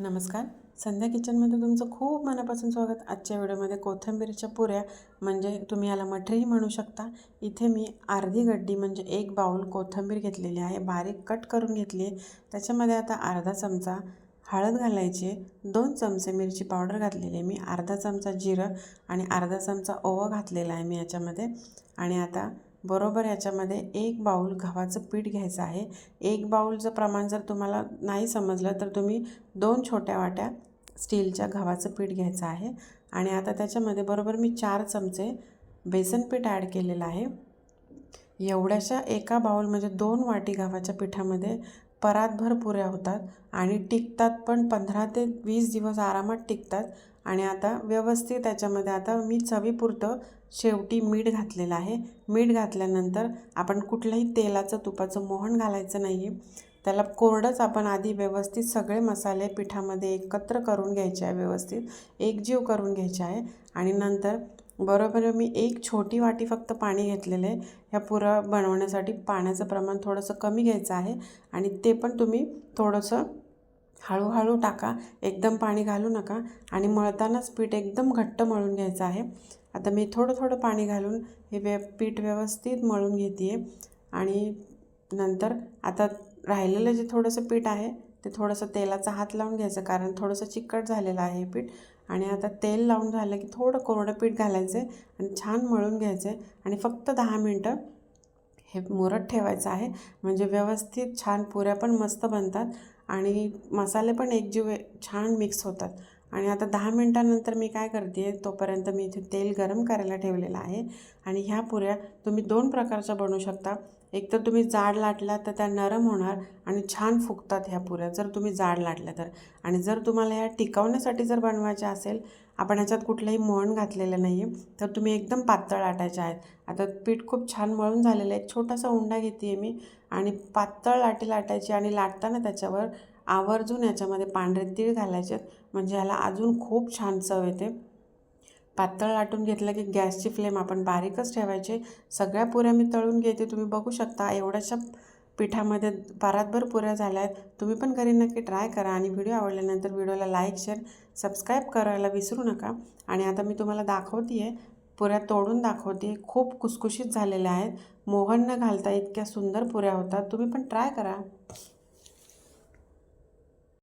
नमस्कार. संध्या किचनमध्ये तुमचं खूप मनापासून स्वागत. आजच्या व्हिडिओमध्ये कोथिंबीरच्या पुऱ्या म्हणजे तुम्ही याला मठरी म्हणू शकता. इथे मी अर्धी गड्डी म्हणजे 1 बाउल कोथिंबीर घेतलेली आहे, बारीक कट करून घेतली आहे. त्याच्यामध्ये आता अर्धा चमचा हळद घालायची, 2 चमचे मिरची पावडर घातलेली आहे मी, अर्धा चमचा जिरं आणि अर्धा चमचा ओवा घातलेला आहे मी याच्यामध्ये. आणि आता बरोबर याच्यामध्ये 1 बाउल गव्हाचं पीठ घ्यायचं आहे. 1 बाउलचं प्रमाण जर तुम्हाला नाही समजलं तर तुम्ही 2 छोट्या वाट्या स्टीलच्या गव्हाचं पीठ घ्यायचं आहे. आणि आता त्याच्यामध्ये बरोबर मी 4 चमचे बेसन पीठ ॲड केलेलं आहे. एवढ्याशा एका बाउल म्हणजे 2 वाटी गव्हाच्या पिठामध्ये परातभर पुऱ्या होतात आणि टिकतात पण 15 ते 20 दिवस आरामात टिकतात. आणि आता व्यवस्थित त्याच्यामध्ये आता मी चवीपुरतं शेवटी मीठ घातलेलं आहे. मीठ घातल्यानंतर आपण कुठलंही तेलाचं तुपाचं मोहन घालायचं नाही आहे. त्याला कोरडंच आपण आधी व्यवस्थित सगळे मसाले पिठामध्ये एकत्र करून घ्यायचे आहे, व्यवस्थित एकजीव करून घ्यायचे आहे. आणि नंतर बरोबर मी 1 छोटी वाटी फक्त पाणी घेतलेलं आहे. ह्या पुऱ्या बनवण्यासाठी पाण्याचं प्रमाण थोडंसं कमी घ्यायचं आहे आणि ते पण तुम्ही थोडंसं हळूहळू टाका, एकदम पाणी घालू नका. आणि मळतानाच पीठ एकदम घट्ट मळून घ्यायचं आहे. आता मी थोडं थोडं पाणी घालून हे पीठ व्यवस्थित मळून घेते आहे. आणि नंतर आता राहिलेलं जे थोडंसं पीठ आहे ते थोडंसं तेलाचा हात लावून घ्यायचं, कारण थोडंसं चिकट झालेलं आहे हे पीठ. आणि आता तेल लावून झालं की थोडं कोरडं पीठ घालायचं आहे आणि छान मळून घ्यायचं आहे. आणि फक्त 10 मिनटं हे मुरत ठेवायचं आहे, म्हणजे व्यवस्थित छान पुऱ्या पण मस्त बनतात आणि मसाले पण एकजीव छान मिक्स होतात. आणि आता 10 मिनटानंतर मी काय करते, तोपर्यंत मी इथे तेल गरम करायला ठेवलेलं आहे. आणि ह्या पुऱ्या तुम्ही 2 प्रकारच्या बनवू शकता. एक तर तुम्ही जाड लाटला तर त्या नरम होणार आणि छान फुगतात ह्या पुऱ्या, जर तुम्ही जाड लाटल्या तर. आणि जर तुम्हाला ह्या टिकवण्यासाठी जर बनवायच्या असेल, आपण ह्याच्यात कुठलंही मोहन घातलेलं नाही आहे, तर तुम्ही एकदम पातळ लाटायच्या आहेत. आता पीठ खूप छान मळून झालेलं आहे. एक छोटासा उंडा घेते आहे मी आणि पातळ लाटी लाटायची आणि लाटताना त्याच्यावर आवर्जून याच्यामध्ये पांढरे तीळ घालायचे, म्हणजे ह्याला अजून खूप छान चव येते. पातळ लाटून घेतलं की गॅसची फ्लेम आपण बारीकच ठेवायची. सगळ्या पुऱ्या मी तळून घेते, तुम्ही बघू शकता एवढ्याशा पिठामध्ये परातभर पुऱ्या झाल्या आहेत. तुम्ही पण घरी नक्की ट्राय करा आणि व्हिडिओ आवडल्यानंतर व्हिडिओला लाईक, शेअर, सबस्क्राईब करायला विसरू नका. आणि आता मी तुम्हाला दाखवते आहे, पुऱ्या तोडून दाखवते आहे. खूप खुसखुशीत झालेल्या आहेत, मोहन न घालता इतक्या सुंदर पुऱ्या होतात. तुम्ही पण ट्राय करा.